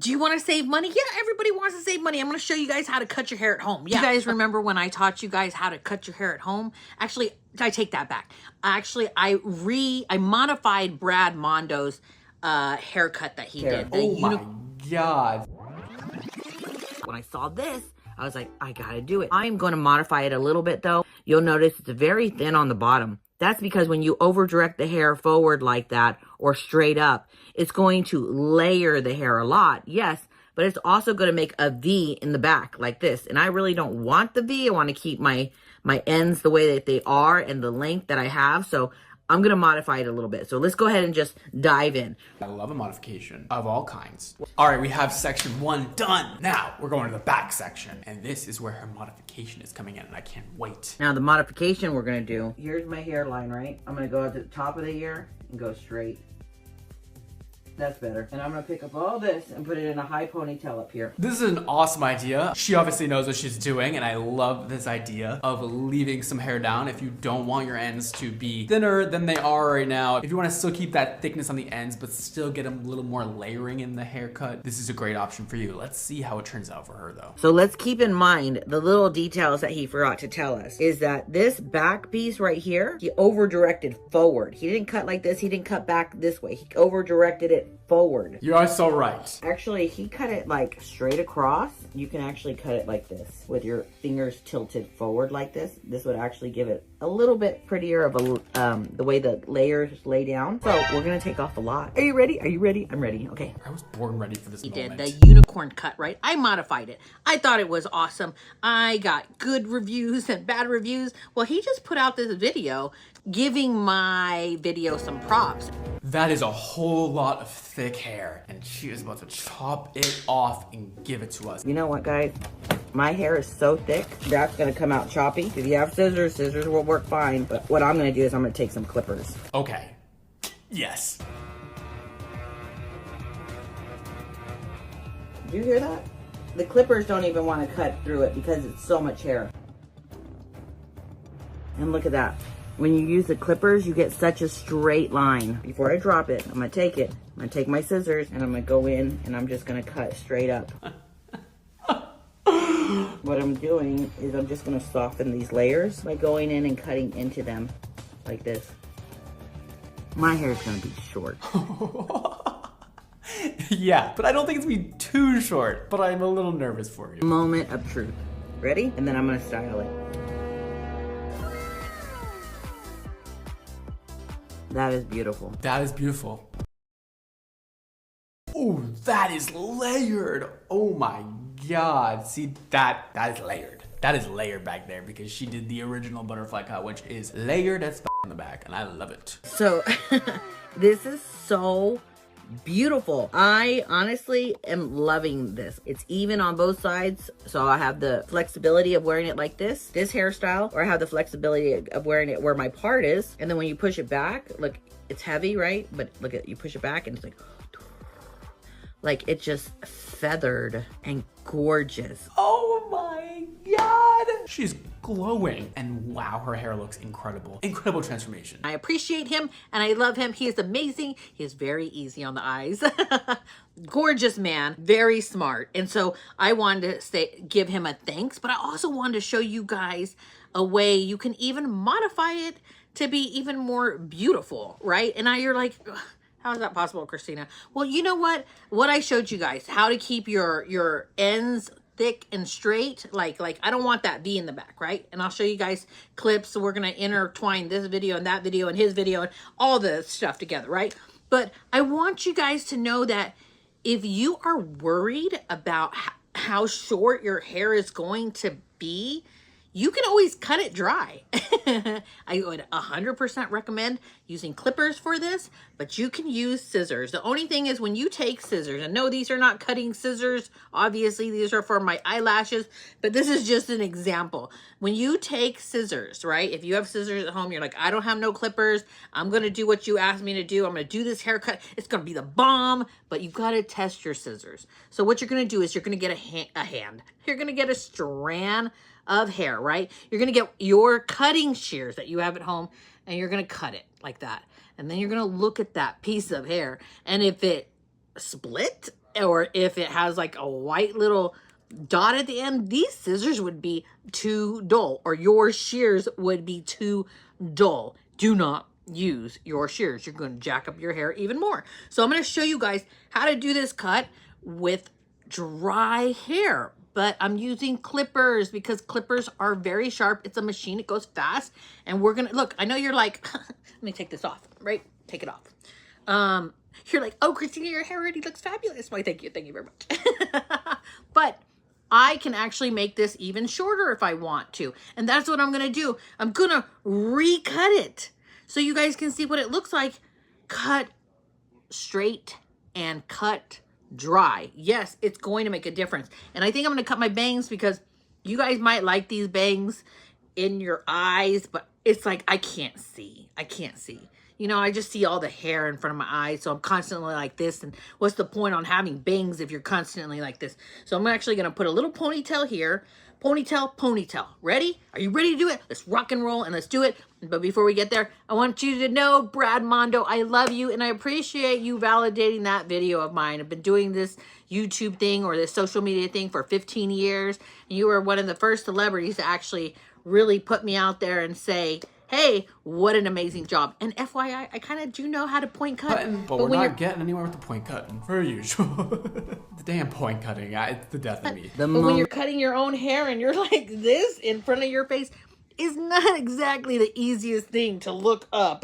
Do you want to save money? Yeah, everybody wants to save money. I'm going to show you guys how to cut your hair at home. Yeah. You guys remember when I taught you guys how to cut your hair at home? Actually, I take that back. Actually, I modified Brad Mondo's haircut that he did. Oh my God. When I saw this, I was like, I gotta do it. I'm going to modify it a little bit though. You'll notice it's very thin on the bottom. That's because when you over direct the hair forward like that or straight up, it's going to layer the hair a lot. Yes, but it's also going to make a V in the back like this. And I really don't want the V. I want to keep my ends the way that they are and the length that I have. So I'm going to modify it a little bit. So let's go ahead and just dive in. I love a modification of all kinds. All right, we have section 1 done. Now we're going to the back section. And this is where her modification is coming in and I can't wait. Now the modification we're going to do, here's my hairline, right? I'm going to go to the top of the ear and go straight. That's better. And I'm going to pick up all this and put it in a high ponytail up here. This is an awesome idea. She obviously knows what she's doing, and I love this idea of leaving some hair down if you don't want your ends to be thinner than they are right now. If you want to still keep that thickness on the ends, but still get a little more layering in the haircut, this is a great option for you. Let's see how it turns out for her though. So let's keep in mind the little details that he forgot to tell us is that this back piece right here, he over directed forward. He didn't cut like this. He didn't cut back this way. He over directed it forward. You are so right. Actually, he cut it like straight across. You can actually cut it like this with your fingers tilted forward like this. This would actually give it a little bit prettier of a the way the layers lay down. So we're gonna take off a lot. Are you ready? Are you ready? I'm ready. Okay. I was born ready for this moment. He did the unicorn cut, right? I modified it. I thought it was awesome. I got good reviews and bad reviews. Well, he just put out this video giving my video some props. That is a whole lot of thick hair, and she is about to chop it off and give it to us. You know what, guys? My hair is so thick, that's gonna come out choppy. If you have scissors, scissors will work fine, but what I'm gonna do is I'm gonna take some clippers. Okay. Yes. Do you hear that? The clippers don't even want to cut through it because it's so much hair. And look at that. When you use the clippers, you get such a straight line. Before I drop it, I'm gonna take it. I'm gonna take my scissors and I'm gonna go in and I'm just gonna cut straight up. What I'm doing is I'm just gonna soften these layers by going in and cutting into them like this. My hair is gonna be short. Yeah, but I don't think it's gonna be too short, but I'm a little nervous for you. Moment of truth. Ready? And then I'm gonna style it. That is beautiful. That is beautiful. Oh, that is layered. Oh my God. See, that is layered. That is layered back there because she did the original butterfly cut, which is layered as in the back, and I love it. So, this is so beautiful. I honestly am loving this. It's even on both sides, so I have the flexibility of wearing it like this hairstyle, or I have the flexibility of wearing it where my part is, and then when you push it back, look, it's heavy, right? But look at, you push it back and it's like it's just feathered and gorgeous. Oh my God. She's glowing, and wow, her hair looks incredible. Incredible transformation. I appreciate him and I love him. He is amazing. He is very easy on the eyes. Gorgeous man, very smart. And so I wanted to give him a thanks, but I also wanted to show you guys a way you can even modify it to be even more beautiful, right? And now you're like, how is that possible, Christina? Well, you know what? What I showed you guys, how to keep your ends thick and straight, like I don't want that V in the back, right? And I'll show you guys clips. So we're gonna intertwine this video and that video and his video and all the stuff together, right? But I want you guys to know that if you are worried about how short your hair is going to be, you can always cut it dry. I would 100% recommend using clippers for this, but you can use scissors. The only thing is when you take scissors, and no, these are not cutting scissors. Obviously, these are for my eyelashes, but this is just an example. When you take scissors, right? If you have scissors at home, you're like, I don't have no clippers. I'm gonna do what you asked me to do. I'm gonna do this haircut. It's gonna be the bomb, but you gotta test your scissors. So what you're gonna do is you're gonna get a hand. You're gonna get a strand of hair, right? You're gonna get your cutting shears that you have at home and you're gonna cut it like that. And then you're gonna look at that piece of hair. And if it split, or if it has like a white little dot at the end, these scissors would be too dull, or your shears would be too dull. Do not use your shears. You're going to jack up your hair even more. So I'm going to show you guys how to do this cut with dry hair, but I'm using clippers because clippers are very sharp. It's a machine. It goes fast. And we're going to, look, I know you're like, let me take this off, right? Take it off. You're like, oh, Christina, your hair already looks fabulous. Why, thank you very much. But I can actually make this even shorter if I want to. And that's what I'm going to do. I'm going to recut it so you guys can see what it looks like. Cut straight and cut dry. Yes, it's going to make a difference. And I think I'm going to cut my bangs because you guys might like these bangs in your eyes, but it's like, I can't see. I can't see. You know, I just see all the hair in front of my eyes, so I'm constantly like this. And what's the point on having bangs if you're constantly like this? So I'm actually going to put a little ponytail here. Ponytail, ponytail. Ready? Are you ready to do it? Let's rock and roll and let's do it. But before we get there, I want you to know, Brad Mondo, I love you and I appreciate you validating that video of mine. I've been doing this YouTube thing or this social media thing for 15 years. And you were one of the first celebrities to actually really put me out there and say, hey, what an amazing job. And FYI, I kind of do know how to point cut. But we're not getting anywhere with the point cutting, per usual. The damn point cutting, it's the death of me. But when you're cutting your own hair and you're like this in front of your face, is not exactly the easiest thing to look up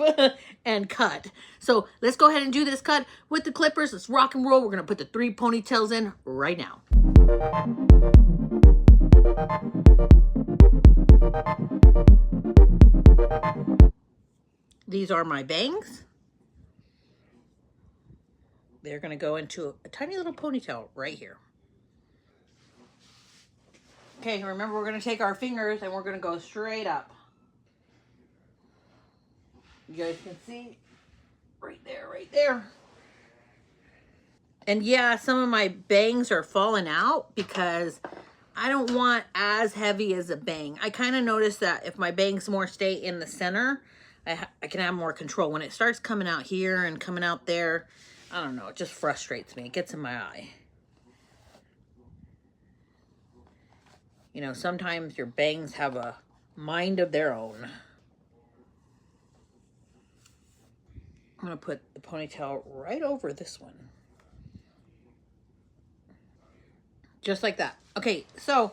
and cut. So let's go ahead and do this cut with the clippers. Let's rock and roll. We're going to put the 3 ponytails in right now. These are my bangs. They're going to go into a tiny little ponytail right here. Okay, remember we're going to take our fingers and we're going to go straight up. You guys can see right there, right there. And yeah, some of my bangs are falling out because I don't want as heavy as a bang. I kind of noticed that if my bangs more stay in the center, I can have more control. When it starts coming out here and coming out there, I don't know, it just frustrates me. It gets in my eye. You know, sometimes your bangs have a mind of their own. I'm going to put the ponytail right over this one. Just like that. Okay, so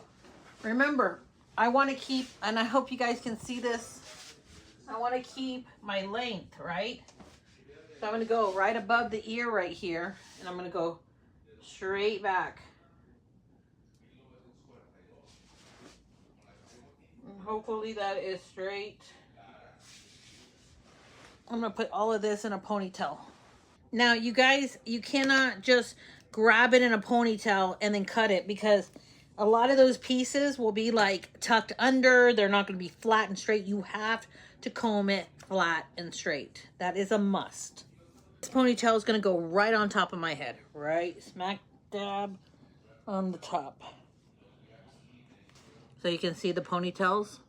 remember, I want to keep, and I hope you guys can see this, I want to keep my length, right? So I'm going to go right above the ear right here, and I'm going to go straight back. And hopefully that is straight. I'm going to put all of this in a ponytail. Now, you guys, you cannot just grab it in a ponytail and then cut it because a lot of those pieces will be like tucked under. They're not going to be flat and straight. You have to comb it flat and straight. That is a must. This ponytail is going to go right on top of my head. Right smack dab on the top. So you can see the ponytails.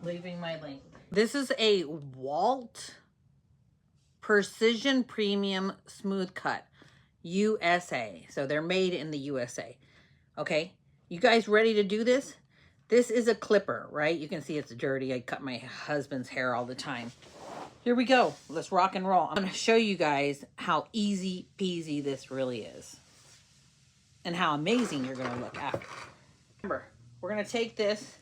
Leaving my length. This is a Walt Precision Premium Smooth Cut USA. So they're made in the USA. Okay, you guys ready to do this? This is a clipper, right? You can see it's dirty. I cut my husband's hair all the time. Here we go. Let's rock and roll. I'm going to show you guys how easy peasy this really is. And how amazing you're going to look after. Remember, we're going to take this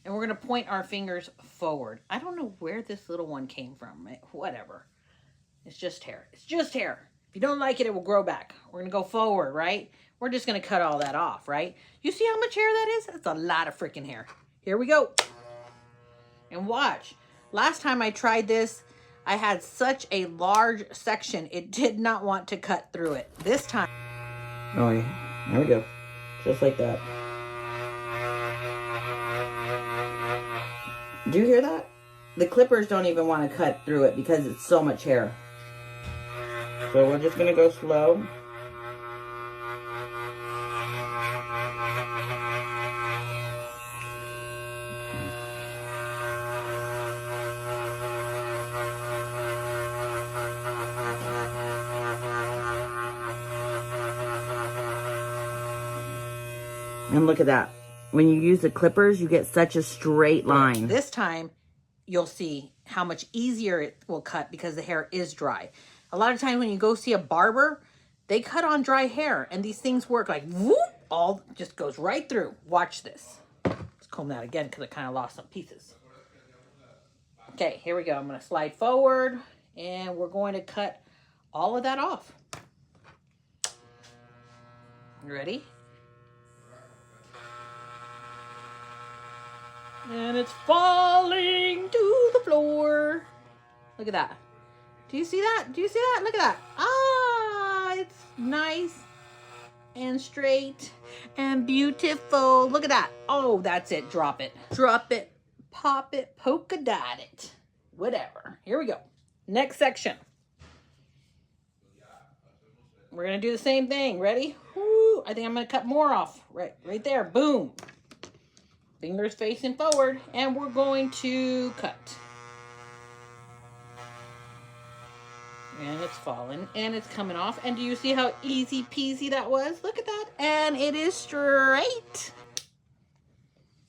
and we're going to point our fingers forward. I don't know where this little one came from. Whatever. It's just hair. It's just hair. If you don't like it, it will grow back. We're going to go forward, right? We're just going to cut all that off, right? You see how much hair that is? That's a lot of freaking hair. Here we go. And watch. Last time I tried this, I had such a large section, it did not want to cut through it. This time. Oh yeah, there we go. Just like that. Do you hear that? The clippers don't even want to cut through it because it's so much hair. So we're just going to go slow. And look at that. When you use the clippers, you get such a straight line. This time, you'll see how much easier it will cut because the hair is dry. A lot of times when you go see a barber, they cut on dry hair, and these things work like whoop, all just goes right through. Watch this. Let's comb that again because I kind of lost some pieces. Okay, here we go. I'm going to slide forward, and we're going to cut all of that off. Ready? And it's falling to the floor. Look at that. Do you see that? Do you see that? Look at that. Ah, it's nice and straight and beautiful. Look at that. Oh, that's it. Drop it. Drop it. Pop it. Polka dot it. Whatever. Here we go. Next section. We're going to do the same thing. Ready? Woo. I think I'm going to cut more off. Right there. Boom. Fingers facing forward. And we're going to cut. And it's falling. And it's coming off. And do you see how easy peasy that was? Look at that. And it is straight.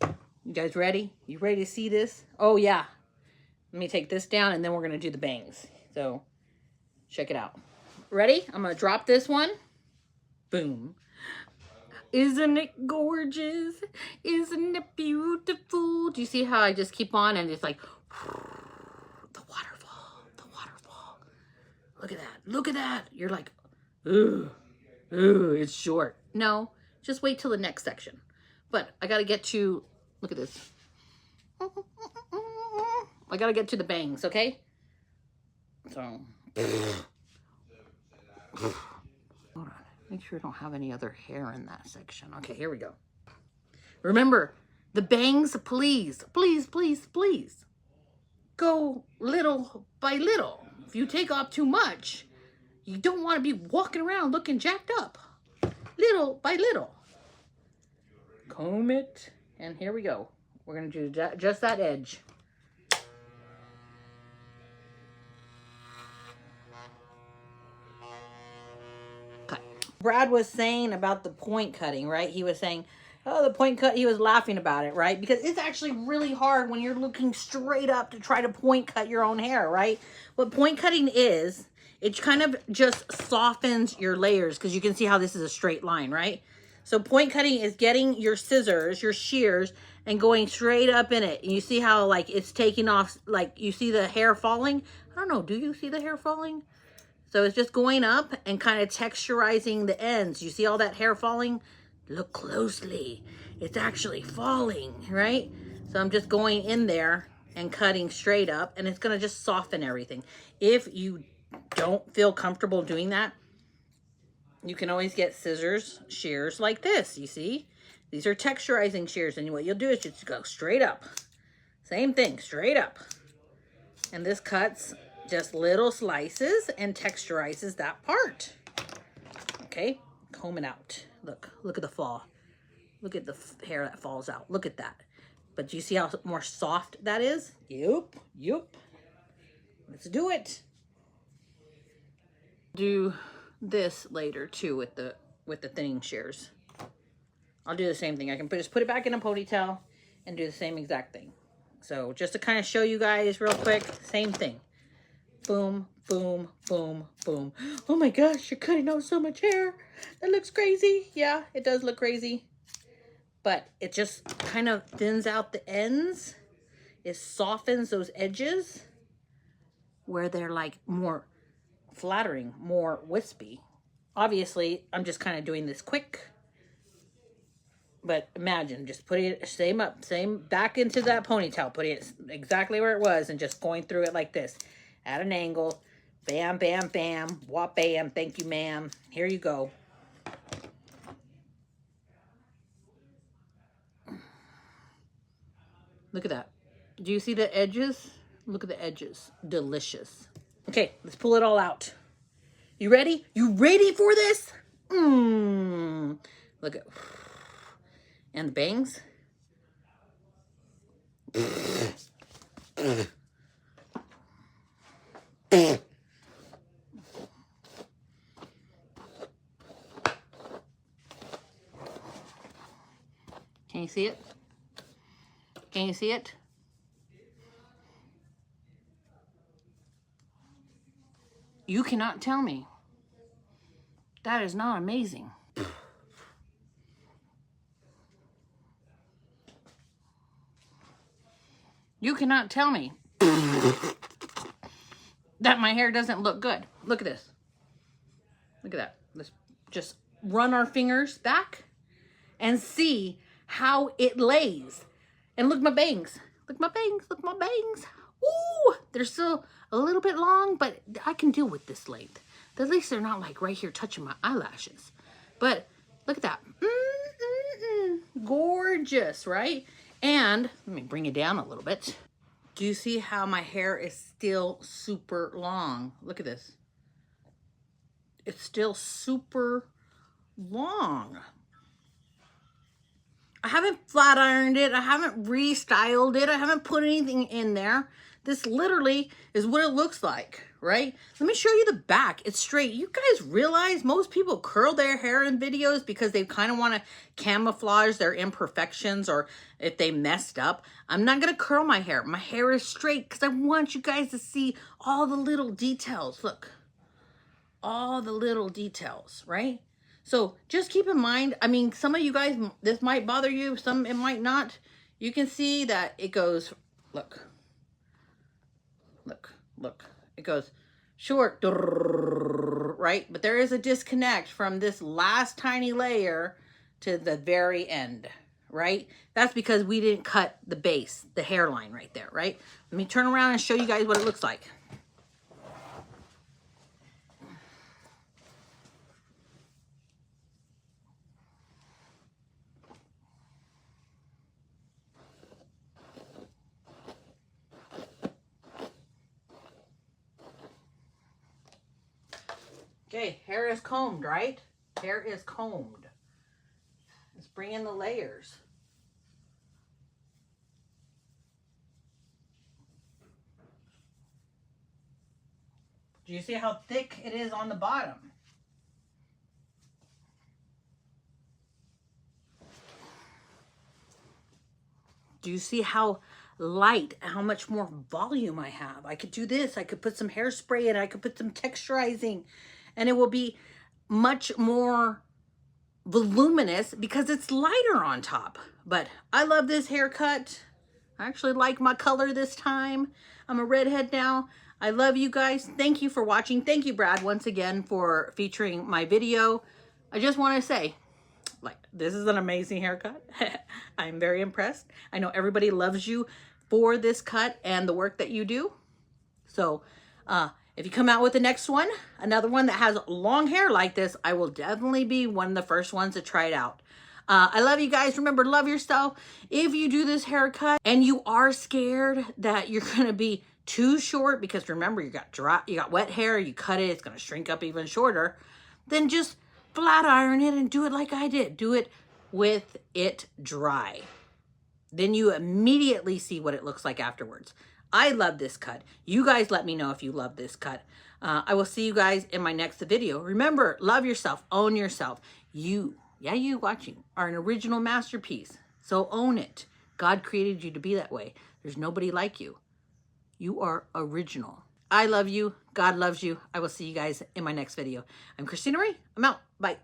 You guys ready? You ready to see this? Oh, yeah. Let me take this down and then we're going to do the bangs. So, check it out. Ready? I'm going to drop this one. Boom. Isn't it gorgeous? Isn't it beautiful? Do you see how I just keep on and it's like the waterfall, the waterfall. Look at that. Look at that. You're like, ooh, it's short. No, just wait till the next section. But I got to get to, look at this. I got to get to the bangs, okay? So, hold on. Make sure I don't have any other hair in that section. Okay, here we go. Remember, the bangs, please, please, please, please. Go little by little. If you take off too much, you don't want to be walking around looking jacked up. Little by little. Comb it. And here we go. We're going to do just that edge. Brad was saying about the point cutting, right? He was saying, oh, the point cut, he was laughing about it, right? Because it's actually really hard when you're looking straight up to try to point cut your own hair, right? What point cutting is, it kind of just softens your layers because you can see how this is a straight line, right? So point cutting is getting your scissors, your shears, and going straight up in it. And you see how like it's taking off, like you see the hair falling? I don't know, do you see the hair falling? So it's just going up and kind of texturizing the ends. You see all that hair falling? Look closely. It's actually falling, right? So I'm just going in there and cutting straight up, and it's going to just soften everything. If you don't feel comfortable doing that, you can always get scissors, shears like this, you see? These are texturizing shears, and what you'll do is just go straight up. Same thing, straight up. And this cuts just little slices and texturizes that part. Okay, comb it out. Look at the fall. Look at the hair that falls out. Look at that. But do you see how more soft that is? Yup. Let's do it. Do this later too with the thinning shears. I'll do the same thing. I can just put it back in a ponytail and do the same exact thing. So just to kind of show you guys real quick, same thing. Boom, boom, boom, boom. Oh my gosh, you're cutting out so much hair. That looks crazy. Yeah, it does look crazy. But it just kind of thins out the ends. It softens those edges where they're like more flattering, more wispy. Obviously, I'm just kind of doing this quick. But imagine just putting it same back into that ponytail, putting it exactly where it was and just going through it like this. At an angle, bam, bam, bam, whop, bam, thank you, ma'am. Here you go. Look at that. Do you see the edges? Look at the edges. Delicious. Okay, let's pull it all out. You ready? You ready for this? Look at, and the bangs. you see it? Can you see it? You cannot tell me that is not amazing. You cannot tell me that my hair doesn't look good. Look at this. Look at that. Let's just run our fingers back and see how it lays. And look at my bangs. Look at my bangs. Look at my bangs. Ooh, they're still a little bit long, but I can deal with this length. At least they're not like right here touching my eyelashes. But look at that. Gorgeous, right? And let me bring it down a little bit. Do you see how my hair is still super long? Look at this. It's still super long. I haven't flat ironed it. I haven't restyled it. I haven't put anything in there. This literally is what it looks like, right? Let me show you the back. It's straight. You guys realize most people curl their hair in videos because they kind of want to camouflage their imperfections or if they messed up. I'm not going to curl my hair. My hair is straight because I want you guys to see all the little details. Look, all the little details, right? So just keep in mind, I mean, some of you guys, this might bother you, some it might not. You can see that it goes, look. It goes short, right? But there is a disconnect from this last tiny layer to the very end, right? That's because we didn't cut the base, the hairline right there, right? Let me turn around and show you guys what it looks like. Okay, hair is combed, right? Hair is combed. Let's bring in the layers. Do you see how thick it is on the bottom? Do you see how light, how much more volume I have? I could do this. I could put some hairspray in. I could put some texturizing. And it will be much more voluminous because it's lighter on top. But I love this haircut. I actually like my color this time. I'm a redhead now. I love you guys. Thank you for watching. Thank you, Brad, once again for featuring my video. I just want to say, like, this is an amazing haircut. I'm very impressed. I know everybody loves you for this cut and the work that you do. So, if you come out with the next one, another one that has long hair like this, I will definitely be one of the first ones to try it out. I love you guys. Remember, love yourself. If you do this haircut and you are scared that you're going to be too short, because remember, you got wet hair, you cut it, it's going to shrink up even shorter, then just flat iron it and do it like I did. Do it with it dry. Then you immediately see what it looks like afterwards. I love this cut. You guys let me know if you love this cut. I will see you guys in my next video. Remember, love yourself, own yourself. You watching, are an original masterpiece. So own it. God created you to be that way. There's nobody like you. You are original. I love you. God loves you. I will see you guys in my next video. I'm Christina Marie. I'm out. Bye.